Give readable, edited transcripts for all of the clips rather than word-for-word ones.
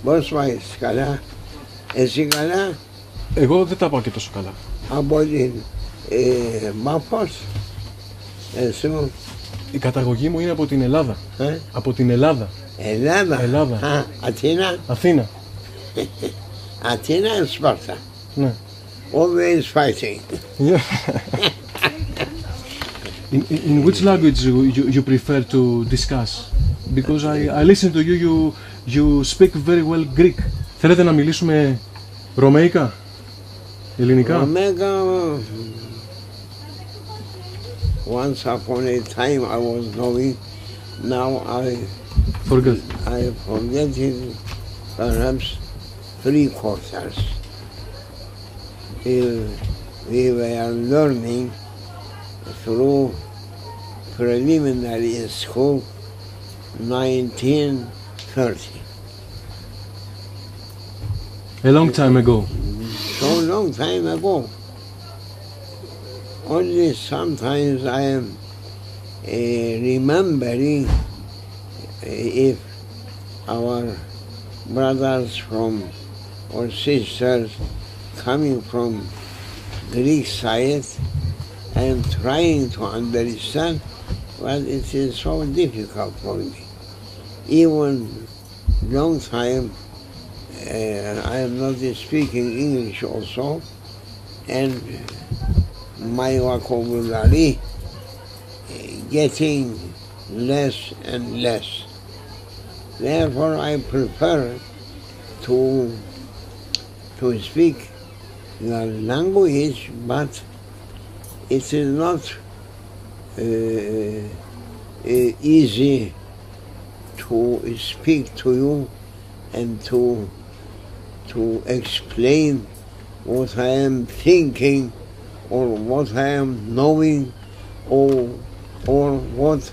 Πώς πάει, καλά? Εσύ καλά? Εγώ δεν τα πάω και τόσο καλά. Από την Μάφος, εσύ? Η καταγωγή μου είναι από την Ελλάδα. Από την Ελλάδα. Ελλάδα. Α, Αθήνα. Αθήνα. Αθήνα and Sparta. Ναι. Always fighting. Yeah. In which language you prefer to discuss? Because I listen to you, you speak very well Greek. Θέλετε να μιλήσουμε ρωμαϊκά, ελληνικά? Ρωμαϊκά. Once upon a time I was knowing, now I forget it, perhaps 3/4. We were learning through preliminary school 1930. A long time ago. So long time ago. Only sometimes I am remembering if our brothers or sisters coming from Greek side, I am trying to understand, but it is so difficult for me. Even long time I am not speaking English also, and my vocabulary getting less and less. Therefore I prefer to speak the language, but it is not easy to speak to you and to explain what I am thinking or what I am knowing or what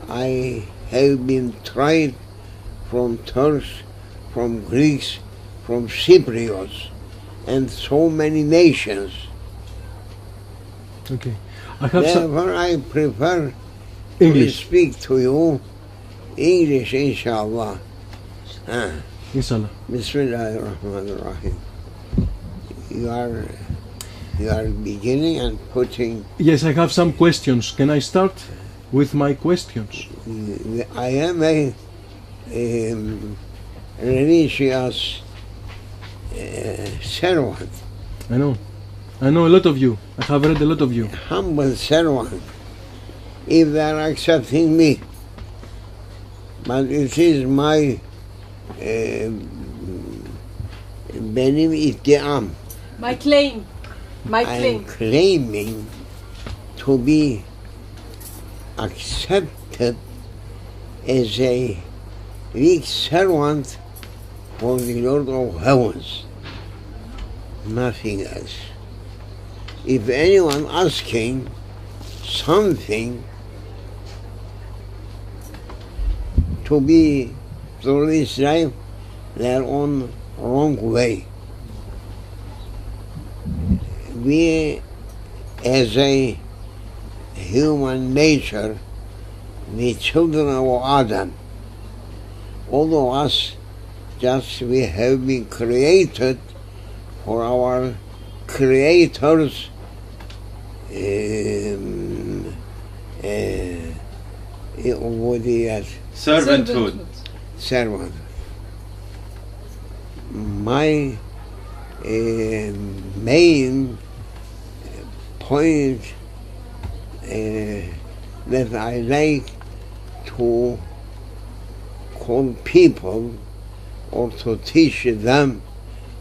I have been tried from Turks, from Greeks, from Cypriots, and so many nations. Okay. Therefore I prefer English. To speak to you English, inshallah. Inshallah. Bismillahirrahmanirrahim. You are beginning and putting... Yes, I have some questions. Can I start with my questions? I am a religious servant. I know a lot of you. I have read a lot of you. Humble servant, if they are accepting me. But it is my benim iddiam. My claim. I am claiming to be accepted as a weak servant for the Lord of Heavens. Nothing else. If anyone asking something to be through this life, they are on wrong way. We, as a human nature, the children of Adam, all of us, just we have been created for our Creator's servanthood. My main point that I like to call people or to teach them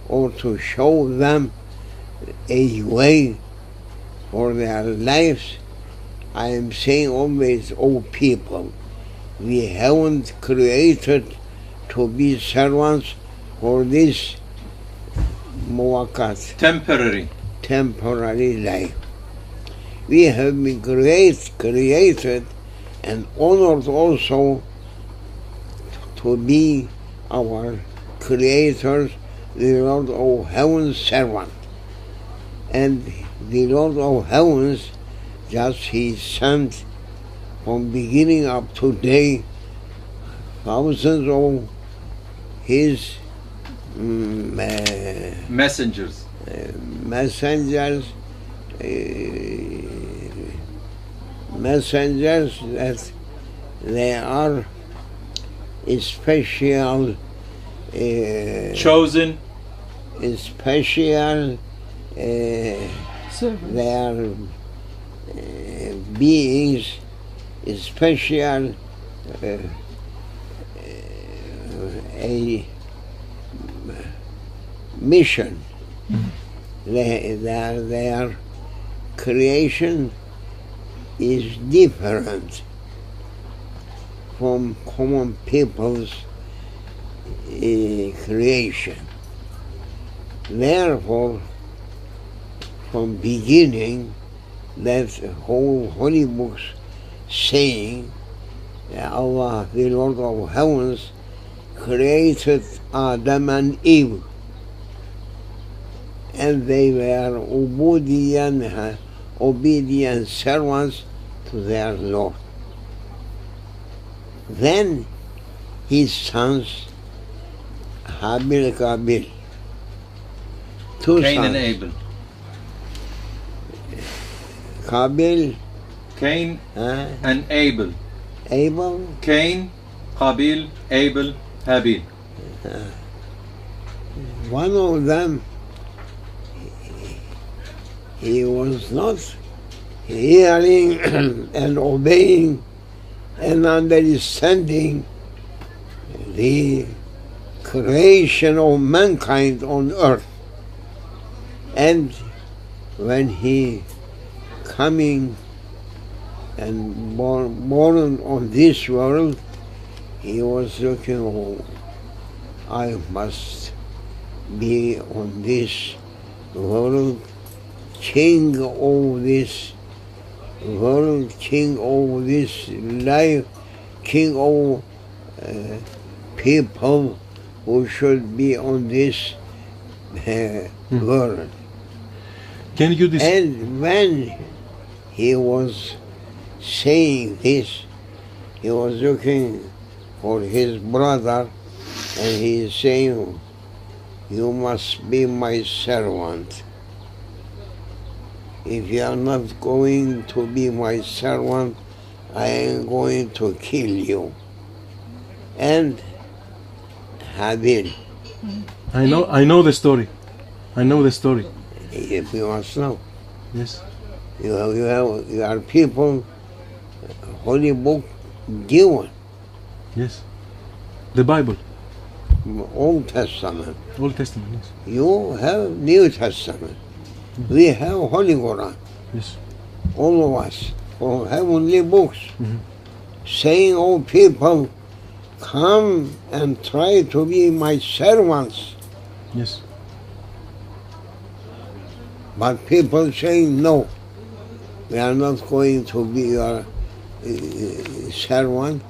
or to show them a way for their lives. I am saying always, oh people, we haven't created to be servants for this muwakkat, temporary life. We have been created and honored also to be our Creator's, the Lord of Heaven's servant. And the Lord of Heavens, just He sent from beginning up to today thousands of his Messengers. messengers that they are special Chosen. special Servants. they are beings special a mission. Their creation is different from common people's creation. Therefore, from beginning, that whole holy books saying that Allah, the Lord of heavens, created Adam and Eve, and they were obedient servants to their Lord. Then his sons, Habil, Kabil, two Cain sons, and Abel. Kabil, Cain and Abel. Abel, Cain, Qabil, Abel, Habil. one of them, he was not hearing and obeying and understanding the creation of mankind on earth. And when he coming and born on this world, he was looking, oh, I must be on this world, king of this world, king of this life, king of people who should be on this world. Can you And when he was saying this, he was looking for his brother, and he is saying, you must be my servant. If you are not going to be my servant, I am going to kill you. And Habil, I know the story. I know the story. if you must know, Yes. you are people, holy book given, Yes. The Bible. Old Testament. Old Testament. Yes. You have New Testament. We have Holy Quran. Yes. All of us, for heavenly books, Mhm. saying, oh people, come and try to be my servants. Yes. But people saying, no, we are not going to be your servant,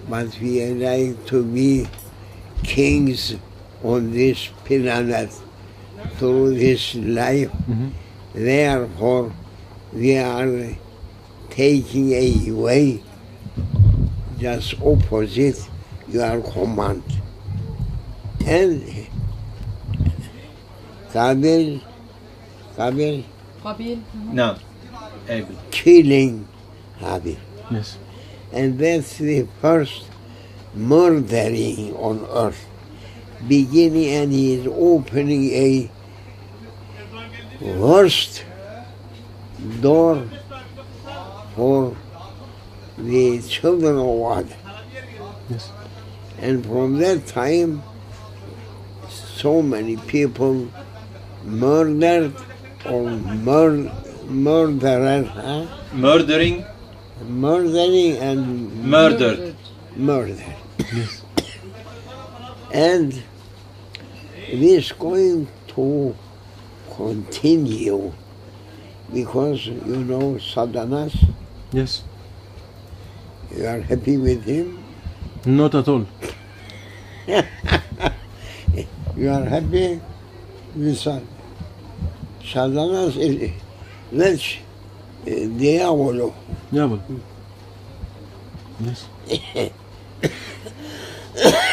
but we like to be kings on this planet through this life. Mhm. Therefore, we are taking away just opposite your command. And Kabil Qabil. No, Abel. killing Habil. Yes. And that's the first murdering on earth. Beginning, and he is opening a worst door for the children of Adam. Yes. And from that time, so many people murdered or murderer, Murdering, murdering and murdered. murder. Yes. And this is going to continue because, you know, Satanas, Yes. you are happy with him, Not at all. you are happy with Satanas is that's diavolo. Yeah, but. Yes.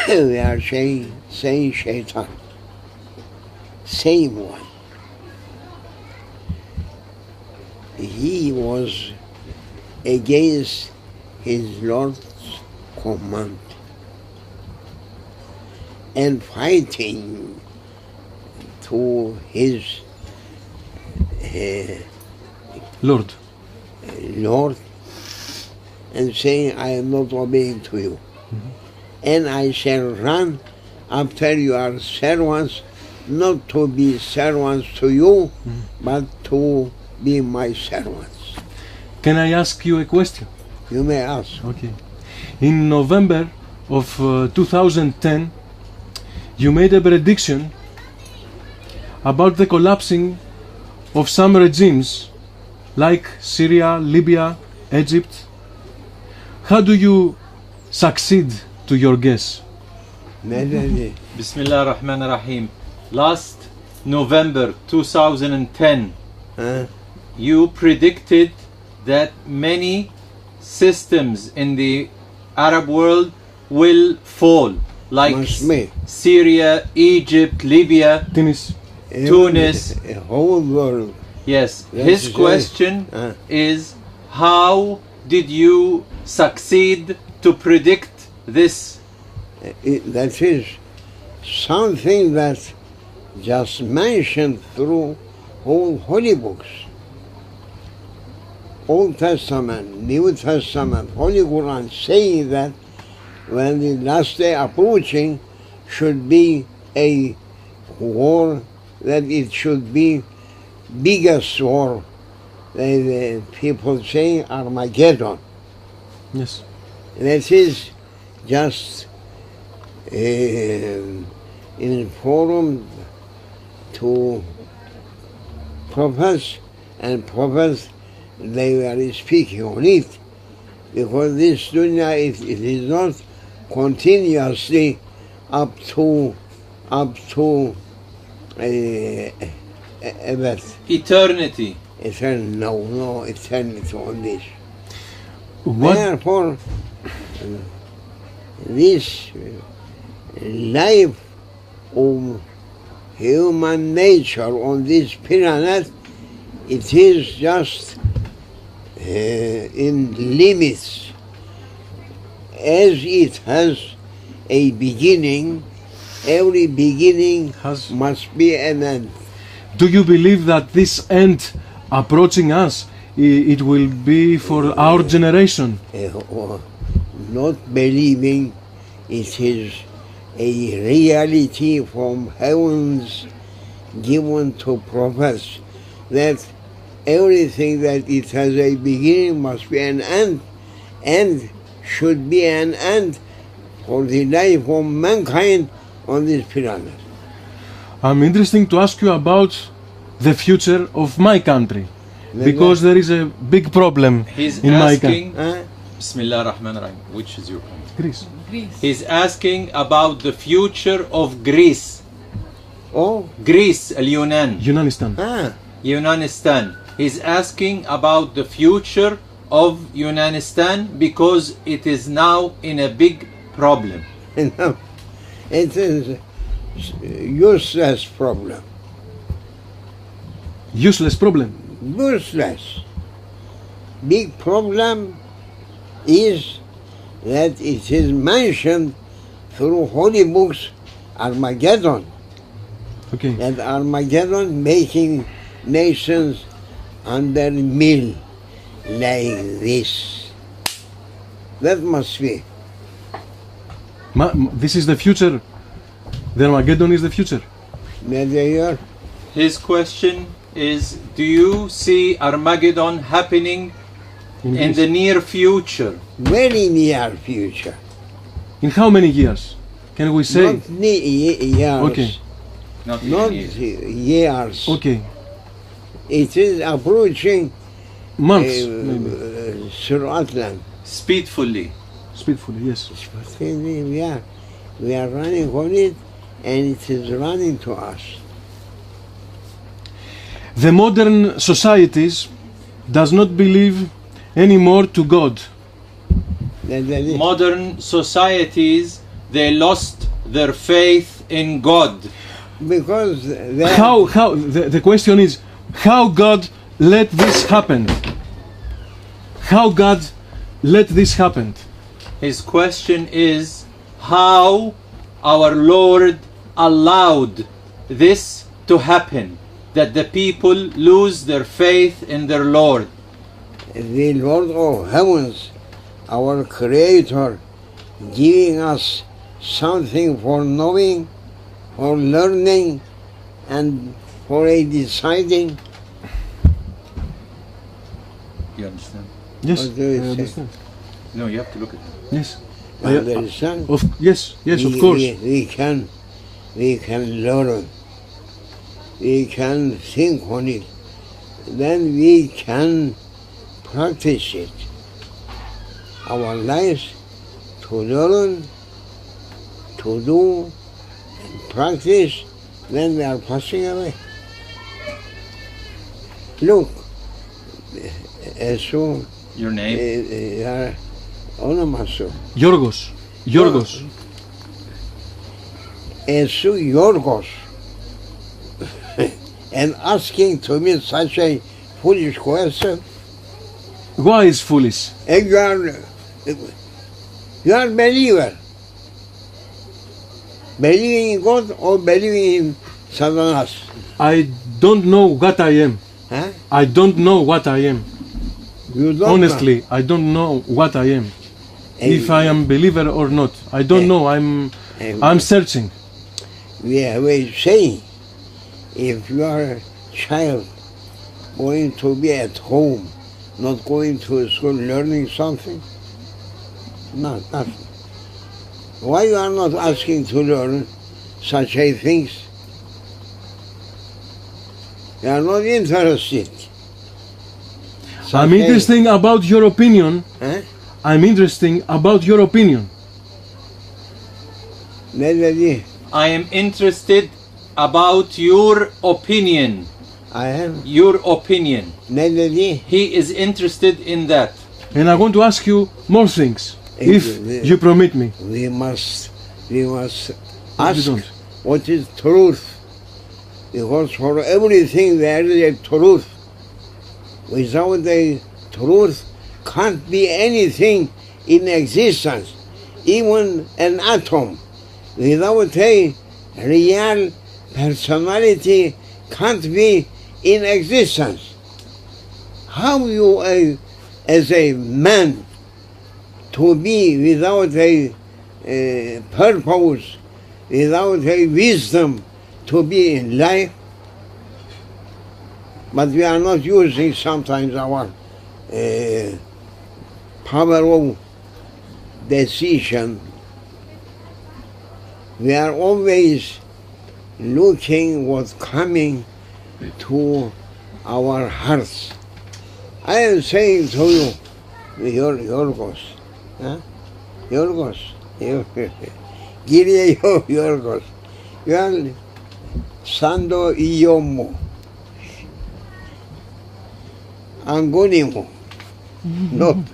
we are saying shaitan. Same one. He was against his Lord's command and fighting to his Lord. Lord and saying, I am not obeying to you. And I shall run after your servants, not to be servants to you, but to be my servants. Can I ask you a question? You may ask. Okay. In November of 2010, you made a prediction about the collapsing of some regimes like Syria, Libya, Egypt. How do you succeed to your guess? Bismillah ar-Rahman ar-Rahim. Last November 2010, you predicted that many systems in the Arab world will fall, like Syria, Egypt, Libya, Tunis, the whole world. Yes. His question is, how did you succeed to predict this? That is something that just mentioned through whole holy books. Old Testament, New Testament, Holy Quran, saying that when the last day approaching should be a war, that it should be biggest war. The people saying Armageddon. Yes. That is just informed to prophets, and prophets, they were speaking on it, because this dunya, it is not continuously up to Eternity. No eternity on this. What? Therefore, this life of human nature on this planet, it is just in limits. As it has a beginning, every beginning must be an end. Do you believe that this end approaching us, it will be for our generation? Not believing, it is a reality from heavens given to prophets, that everything that it has a beginning must be an end, and should be an end for the life of mankind on this planet. I'm interested to ask you about the future of my country, because there is a big problem in my country. Bismillah ar-Rahman ar-Rahim. Which is your country? Greece. He's asking about the future of Greece. Oh, Greece, Al-Yunan. Yunanistan. Yunanistan. He's asking about the future of Yunanistan because it is now in a big problem. No, it is useless problem. Useless problem. Useless. Big problem is that it is mentioned through holy books, Armageddon. Okay. That Armageddon making nations under mill like this. That must be. This is the future. The Armageddon is the future. His question is, do you see Armageddon happening in the near future? Very near future. In how many years? Can we say? Not years. Okay. Not years. Okay. It is approaching months, maybe. Suratlan. Speedfully. Speedfully, yes. We are running on it, and it is running to us. The modern societies does not believe anymore to God. Modern societies, they lost their faith in God. Because How the question is, how God let this happen? How God let this happen? His question is how our Lord allowed this to happen, that the people lose their faith in their Lord. the Lord of heavens, our Creator, giving us something for knowing, for learning, and for a deciding. You understand? Yes, What do you I say? understand. No, you have to look at him. Yes. You understand? Yes, of course. We can learn. We can think on it. Then we can practice it. Our lives to learn, to do, and practice, then we are passing away. Look, so Your name? ονομάσου. Yorgos. Εσύ Yorgos. And asking to me such a foolish question. Why is foolish? And you are believer. Believing in God or believing in Satanas? I don't know what I am. Huh? I don't know what I am. You don't Honestly, I don't know what I am. If I am believer or not, I don't know. I'm searching. We have a saying, if you are a child going to be at home, not going to school learning something, nothing. Why you are not asking to learn such a things? You are not interested. I'm interested about your opinion. Huh? I'm interested about your opinion. Ne dedi? I am interested about your opinion. I am. Your opinion. Ne dedi? He is interested in that. And I want to ask you more things, if you permit me. We must If ask you don't. what is truth. Because for everything there is a truth. Without the truth can't be anything in existence, even an atom. Without a real personality can't be in existence. How you as a man to be without a purpose, without a wisdom to be in life? But we are not using sometimes our power of decision. We are always looking what's coming to our hearts. I am saying to you, Yorgos, huh? Yorgos, Giriye Yorgos, you are Sando Iyomo. Angonimo. No.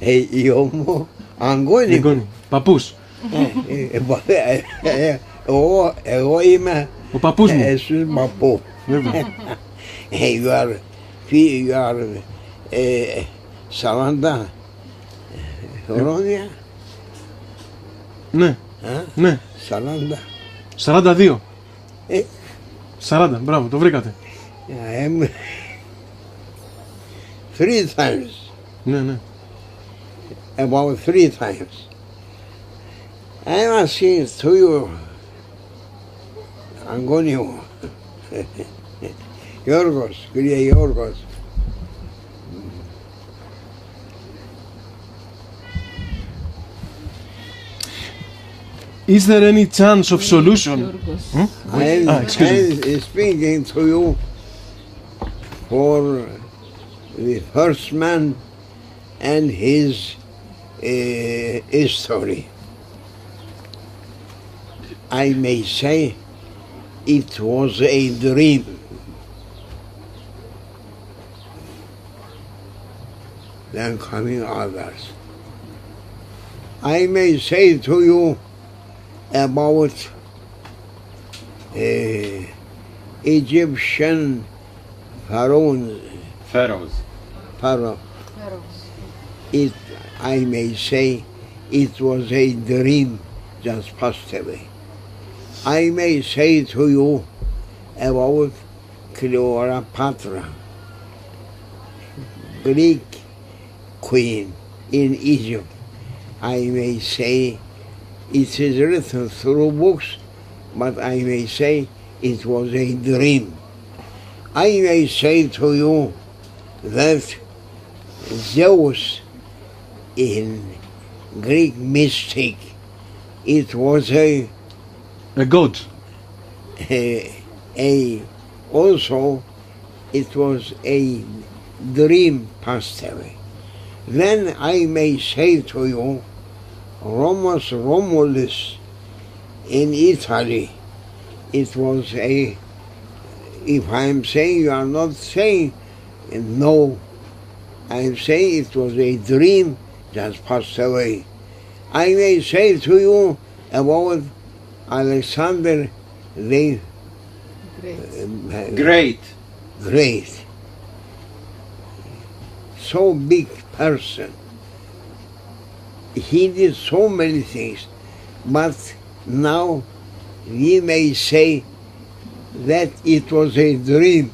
Iyomo. Angonimo. Παππούς. Εγώ είμαι Ο παππούς μου. εσείς παππού. You are 40 χρόνια. Ναι, ναι. 40. 42. 40, μπράβο, το βρήκατε. I am 3 times. Ναι, ναι. About 3 times. I am asking to you, Angonio, Yorgos, κύριε Yorgos. Is there any chance of solution? I am speaking to you for the first man and his history. I may say it was a dream. Then coming others. I may say to you about Egyptian pharaohs. Pharaohs. Pharaoh. I may say it was a dream just passed away. I may say to you about Cleopatra, Greek queen in Egypt. I may say it is written through books, but I may say it was a dream. I may say to you that Zeus in Greek mystic, it was a god. Also it was a dream passed away. Then I may say to you, Romulus in Italy, it was a, if I am saying, you are not saying no, I am saying it was a dream just passed away. I may say to you about Alexander the Great. So big person. He did so many things, but now we may say that it was a dream.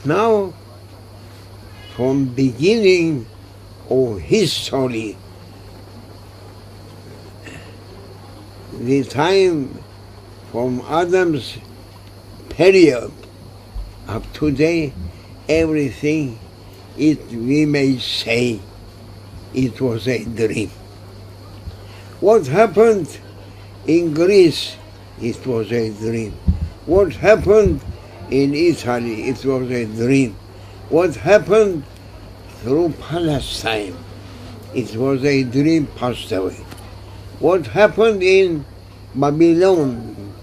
Now, from beginning of history, the time from Adam's period up to today, everything we may say it was a dream. What happened in Greece, it was a dream. What happened in Italy, it was a dream. What happened through Palestine, it was a dream passed away. What happened in Babylon,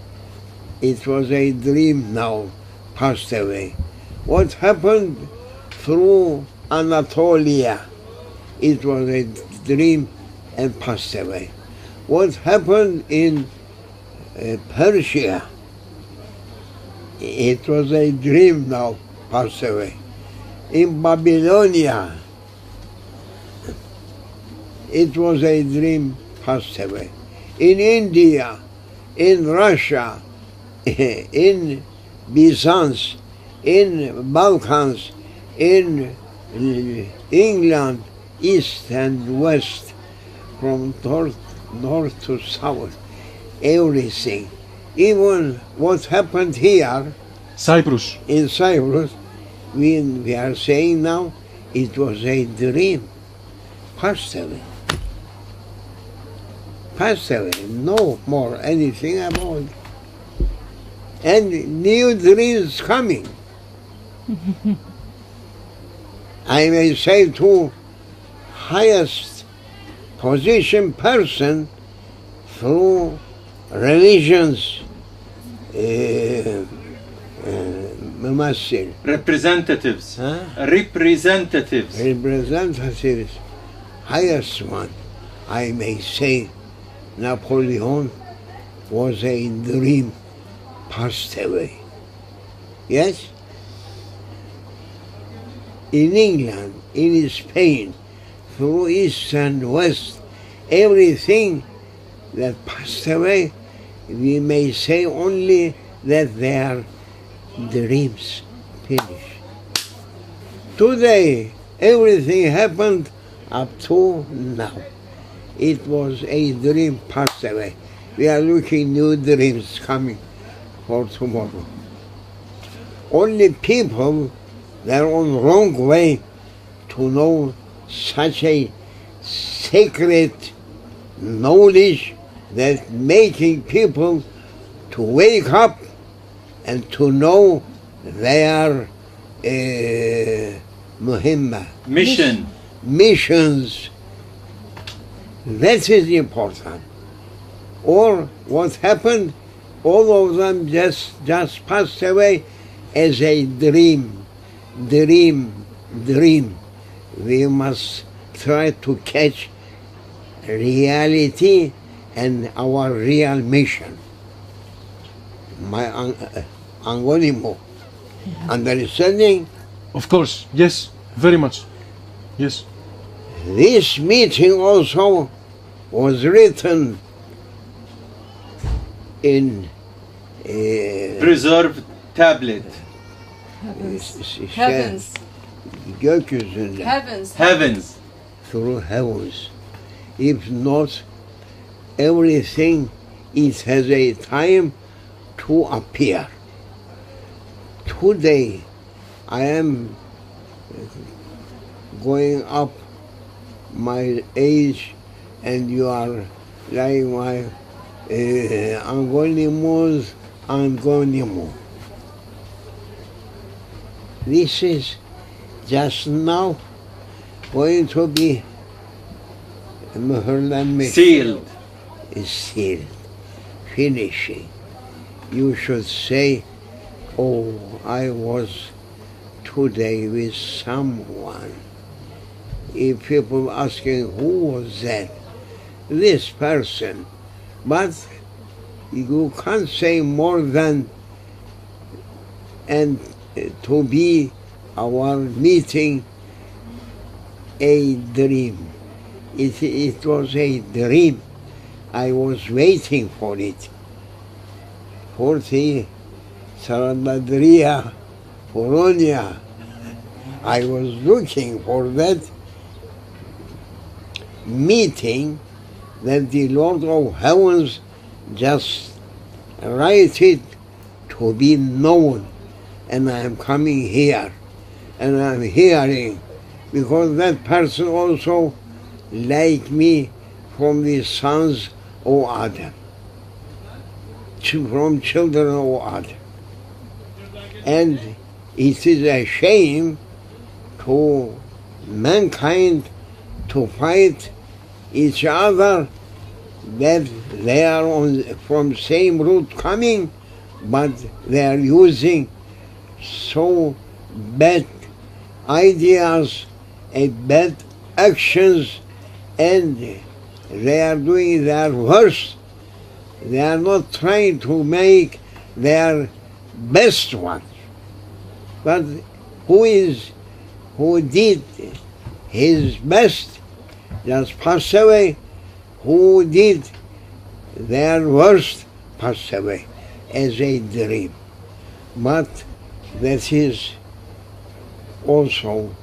it was a dream now passed away. What happened through Anatolia, it was a dream and passed away. What happened in Persia, it was a dream now passed away. In Babylonia, it was a dream passed away. In India, in Russia, in Byzance, in Balkans, in England, east and west, from north to south, everything. Even what happened here, Cyprus. in Cyprus, we are saying now, it was a dream, passed away. Passed away, no more anything about it. And new dreams coming. I may say to highest position person through religions, representatives. Representatives, highest one. I may say Napoleon was a dream passed away. Yes? In England, in Spain, through east and west, everything that passed away, we may say only that they are dreams finished. Today, everything happened up to now. It was a dream passed away. We are looking new dreams coming for tomorrow. Only people that are on the wrong way to know such a sacred knowledge that making people to wake up and to know their missions. That is important. Or what happened, all of them just passed away as a dream. we must try to catch reality and our real mission. My Angonimo. Understanding? Of course, yes, very much. Yes. This meeting also was written in Preserved tablet. Heavens. Gökyüzünde, Heavens. Heavens. through heavens. If not, everything, it has a time to appear. Today, I am going up my age, and you are like my Angonimo. This is just now going to be Sealed. sealed, finishing. You should say, oh, I was today with someone. If people asking who was that, this person, but you can't say more than, and to be our meeting a dream. It was a dream. I was waiting for it. 40 Saradadria, Polonia. I was looking for that meeting that the Lord of Heavens just write it to be known. And I am coming here, and I am hearing, because that person also like me from the sons of Adam, from children of Adam. And it is a shame to mankind to fight each other, that they are from same root coming, but they are using so bad ideas and bad actions, and they are doing their worst. They are not trying to make their best ones. But who did his best just passed away. Who did their worst passed away as a dream. But that is also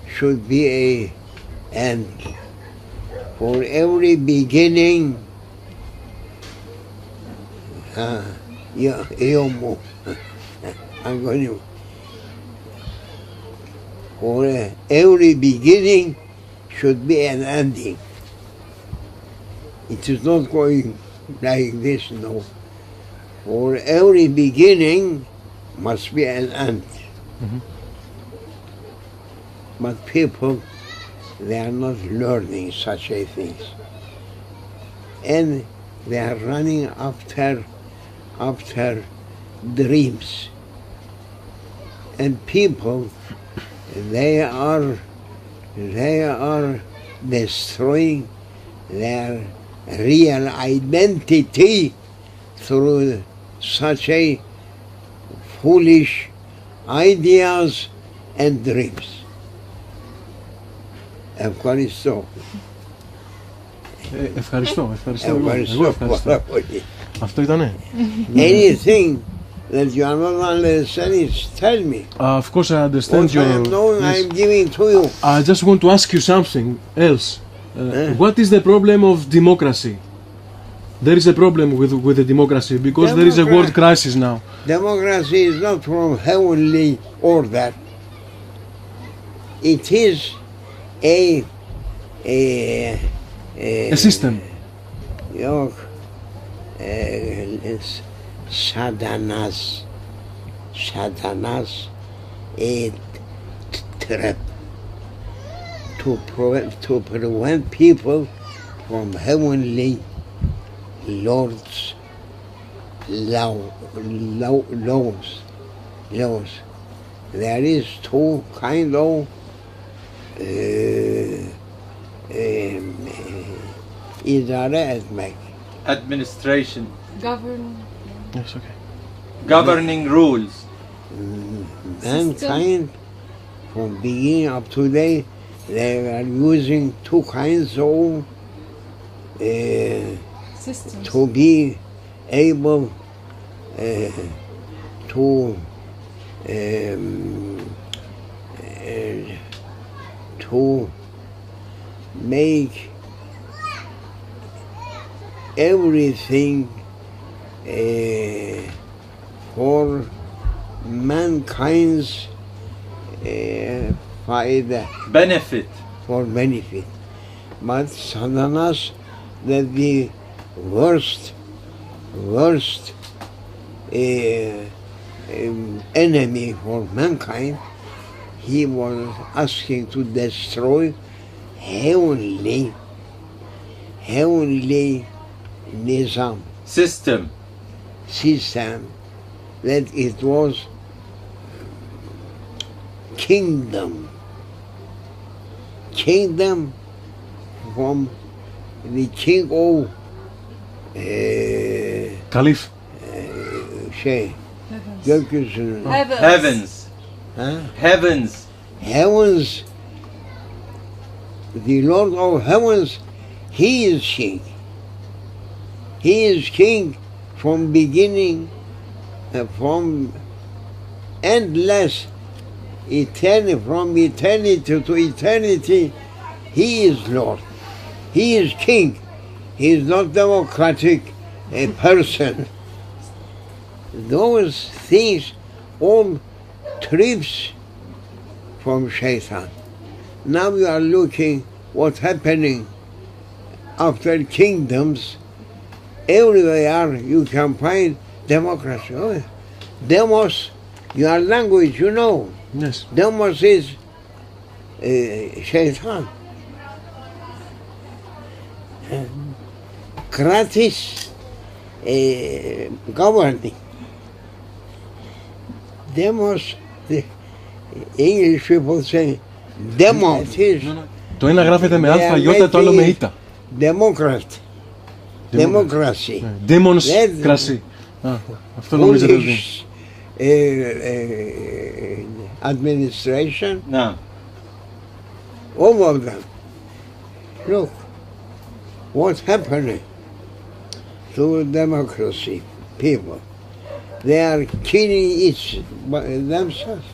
should be a end. For every beginning, I'm going to. For every beginning should be an ending. It is not going like this, no. For every beginning must be an end. Mm-hmm. But people, they are not learning such a things. And they are running after dreams. And people, they are destroying their real identity through such a foolish ideas and dreams. Ευχαριστώ. Ευχαριστώ. Ευχαριστώ πολύ. Αυτό ήτανε. Anything that you are not understanding, tell me. Of course I understand What I am knowing, I am giving to you. I just want to ask you something else. What is the problem of democracy? There is a problem with the democracy because there is a world crisis now. Democracy is not from heavenly order. It is a system. Yok. Satanas a trap to prevent people from heavenly Lord's laws. There is two kind of idare etmek. Administration. Govern. Yes, okay. Governing rules. Mankind, from beginning up to today, they are using two kinds of Systems. to be able to make everything for mankind's fayda, Benefit. for benefit. But Satanas, that the worst enemy for mankind, he was asking to destroy heavenly nizam, System. system, that it was kingdom from the king of Caliph. şey, Heavens. gökyüzünün, Heavens. ha? Heavens. Heavens, the Lord of heavens, he is king. He is king from beginning, from endless eternity, from eternity to eternity. He is Lord. He is king. He is not democratic a person. Those things all trips from Shaitan. Now we are looking what's happening after kingdoms. Everywhere you can find democracy. Oh, demos, your language, you know. Yes. Demos is Shaitan. Kratis governing. Demos, the English people say, demos is Το ένα γράφεται με αλφα γιώτα, το άλλο με ήτα. Democrat. Democracy. Demons κρασί. Αυτό νομίζετε ότι Administration, No. all of them. Look, what's happening to democracy people? They are killing each themselves.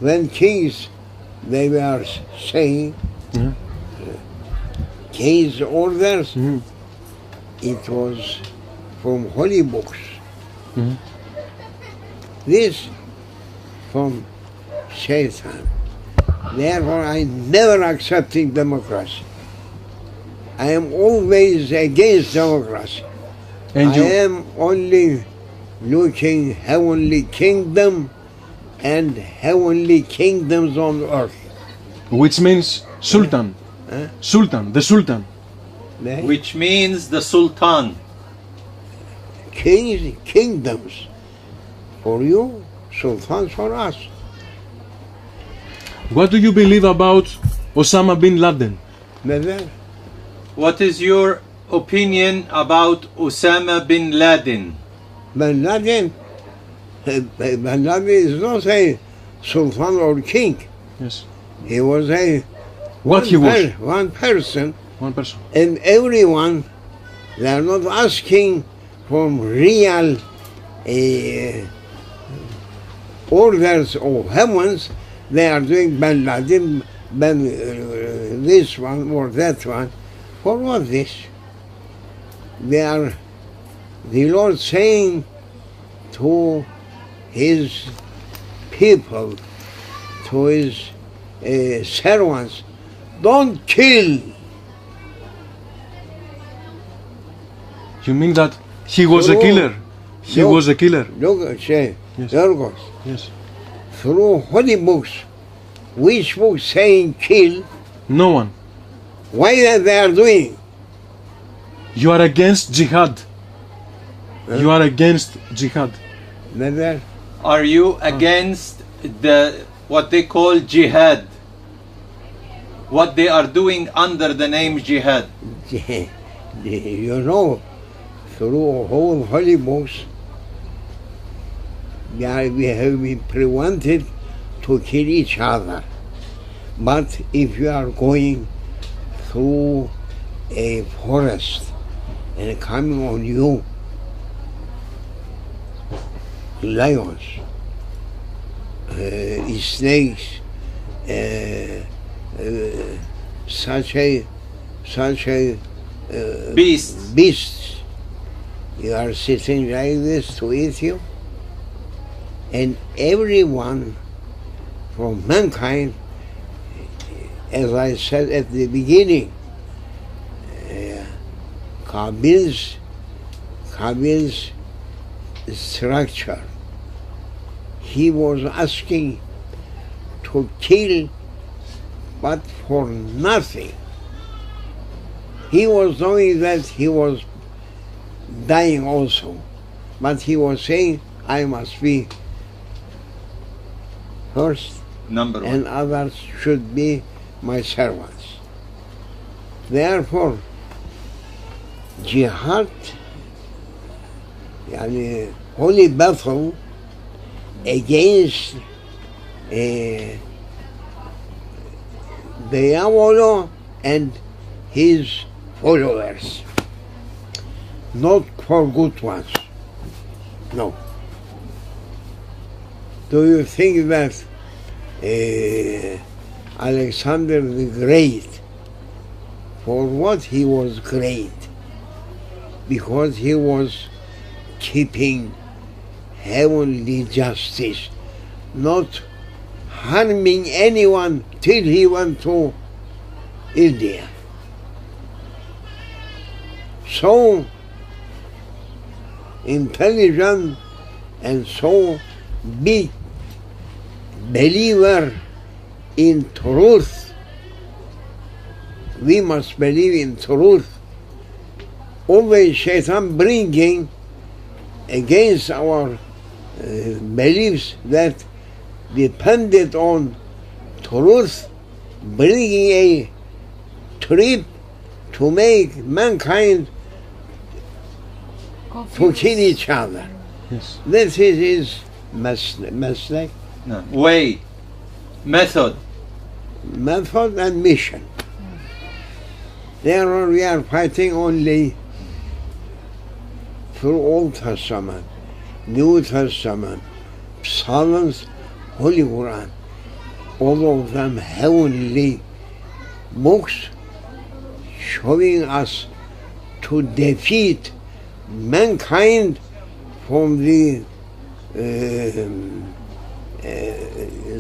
When kings, they were saying, king's orders, it was from holy books. This from Shaitan. Therefore, I never accepting democracy. I am always against democracy. And I you, am only looking heavenly kingdom and heavenly kingdoms on earth. which means Sultan. Huh? Sultan, the Sultan. Which means the Sultan. Kingdoms for you, sultans for us. What do you believe about Osama bin Laden? Never. What is your opinion about Osama bin Laden? Bin Laden is not a sultan or king. Yes. He was What he was? one person, One person. and everyone, they are not asking from real orders of heavens. They are doing Bin Laden, this one or that one. For what this? They are the Lord saying to his people, to his servants, don't kill. You mean that he was a killer? He No. was a killer. Look, say, Yes. Yorgos, Yes. through holy books, which books saying kill, No one. why that they are doing? You are against jihad. You are against jihad. Never. Are you against the what they call jihad? what they are doing under the name jihad. You know, through whole holy books, we have been prevented to kill each other. But if you are going through a forest and coming on you lions, snakes, such a beasts, you are sitting like this to eat you, and everyone from mankind, as I said at the beginning, Qabil's structure, he was asking to kill, but for nothing. He was knowing that he was dying also, but he was saying, I must be first, Number one. and others should be my servants. Therefore, jihad, yani holy battle against the Diavolo and his followers, not for good ones. No. Do you think that Alexander the Great, for what he was great? Because he was keeping heavenly justice, not harming anyone till he went to India. So intelligent and so big believer in truth. We must believe in truth. Always Shaitan bringing against our beliefs that depended on truth, bringing a trip to make mankind to kill each other. Yes. This is his mistake, No. Way, method. method and mission. Therefore we are fighting only through Old Testament, New Testament, Psalms, Holy Quran, all of them heavenly books showing us to defeat mankind from the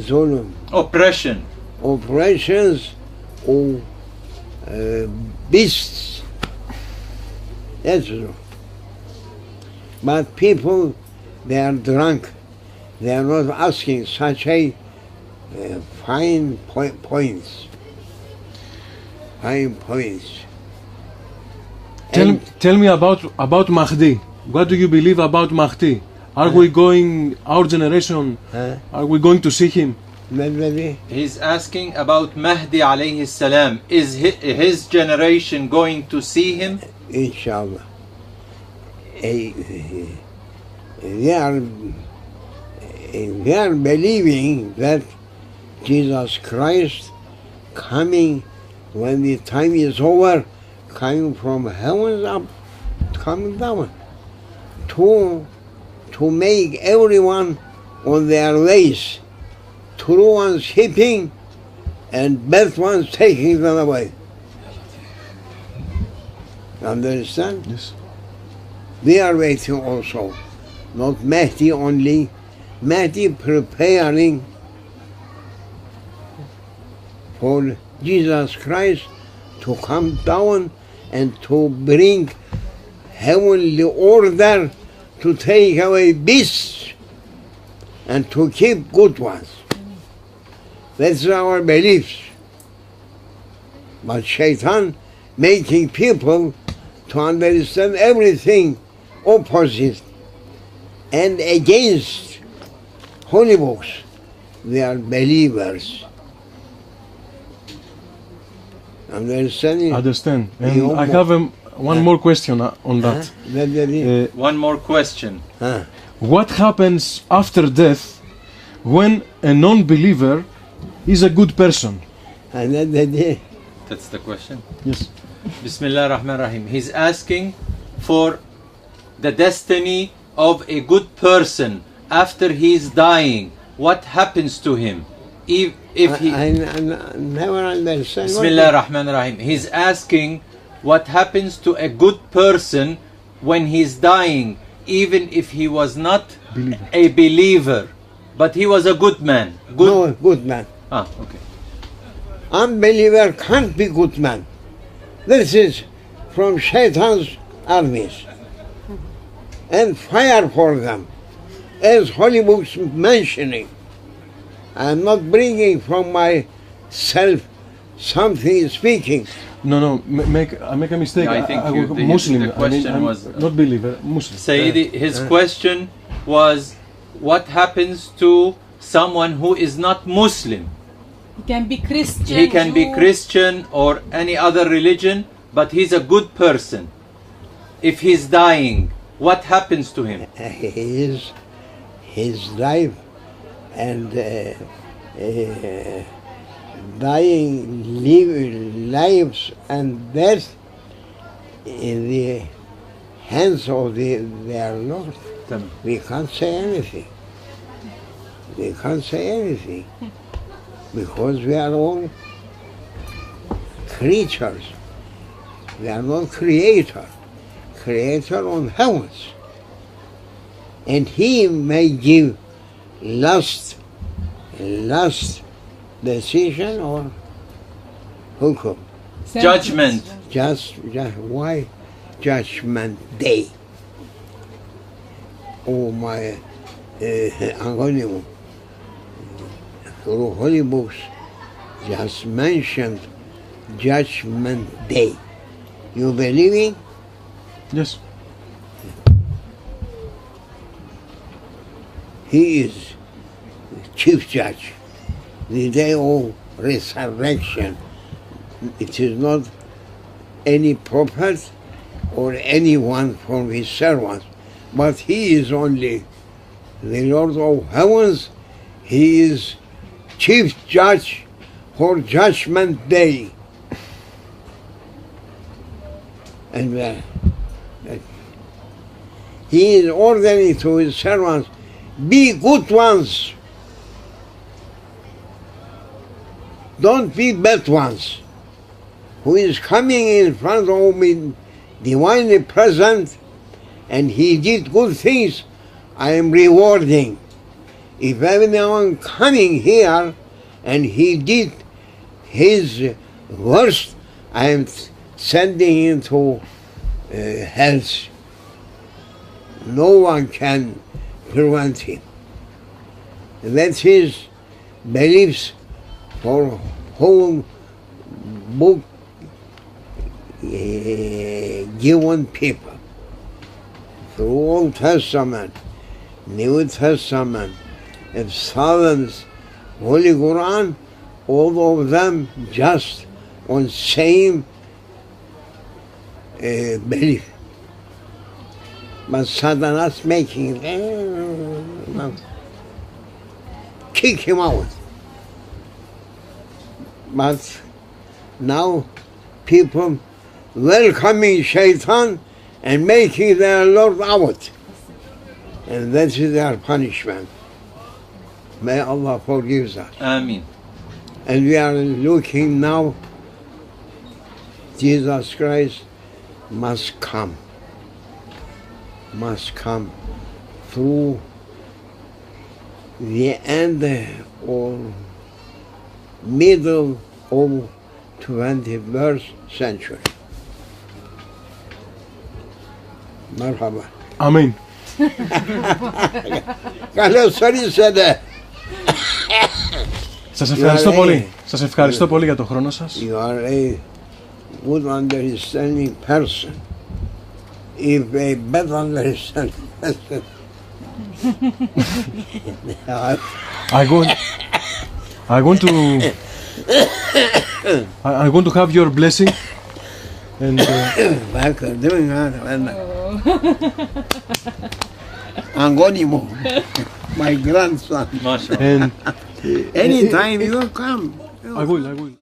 zulm, oppressions of beasts. That's all. But people, they are drunk. They are not asking such a fine points. Fine points. Tell me about Mahdi. What do you believe about Mahdi? Are we going, our generation, are we going to see him? He's asking about Mahdi alayhi salam. Is his generation going to see him? Inshallah. They are believing that Jesus Christ coming when the time is over, coming from heavens up, coming down, to make everyone on their ways, true ones keeping and bad ones taking them away. Understand? Yes. We are waiting also, not Mahdi only, Mahdi preparing for Jesus Christ to come down and to bring heavenly order to take away beasts and to keep good ones. That's our beliefs. But Shaitan making people to understand everything opposite and against holy books. They are believers. Understanding? Understand. And You I have one more question on that. One more question. What happens after death when a non-believer is a good person? That's the question. Yes. Bismillah ar-Rahman ar-Rahim. He's asking for the destiny of a good person after he's dying. What happens to him? If he... I never understand. Bismillah ar-Rahman ar-Rahim. He's asking what happens to a good person when he's dying, even if he was not a believer, but he was a good man. No, good man. Ah, okay. Unbeliever can't be good man. This is from Shaitan's armies. And fire for them. As Holy Books mentioning. I am not bringing from myself something speaking. No, I make a mistake. Yeah, I think Muslim. the question I'm was not believer, Muslim. Sayyidi, his question was, what happens to someone who is not Muslim? He can be Christian. He can be Jew. Christian or any other religion, but he's a good person. If he's dying, what happens to him? His life and dying lives and death in the hands of their Lord. We can't say anything. We can't say anything because we are all creatures. We are not creator. Creator on heavens. And He may give last decision or hukum. Judgment. Just why Judgment Day? Oh my Angonim through Holy Books just mentioned Judgment Day. You believe it? Yes. He is chief judge. The day of resurrection. It is not any prophet or anyone from his servants, but he is only the Lord of heavens. He is chief judge for Judgment Day. And he is ordering to his servants, be good ones. Don't be bad ones. Who is coming in front of me, divinely present, and he did good things, I am rewarding. If anyone coming here and he did his worst, I am sending him to hell. No one can prevent him. That's his beliefs for whole book given people. Through Old Testament, New Testament, and Psalms, Holy Quran, all of them just on same belief. But Satanas making kick him out. But now people welcoming Shaitan and making their Lord out. And that is their punishment. May Allah forgive us. Ameen. And we are looking now, Jesus Christ must come through the end or middle of 21st century. Merhaba. Amen. Καλώς ορίσατε. Σας ευχαριστώ πολύ. Σας ευχαριστώ πολύ για τον χρόνο σας. You are a good understanding person. If a bad understanding person. I want to I want to have your blessing. And Back doing that. Angonimo, my grandson. MashaAllah. and Anytime you come. I will.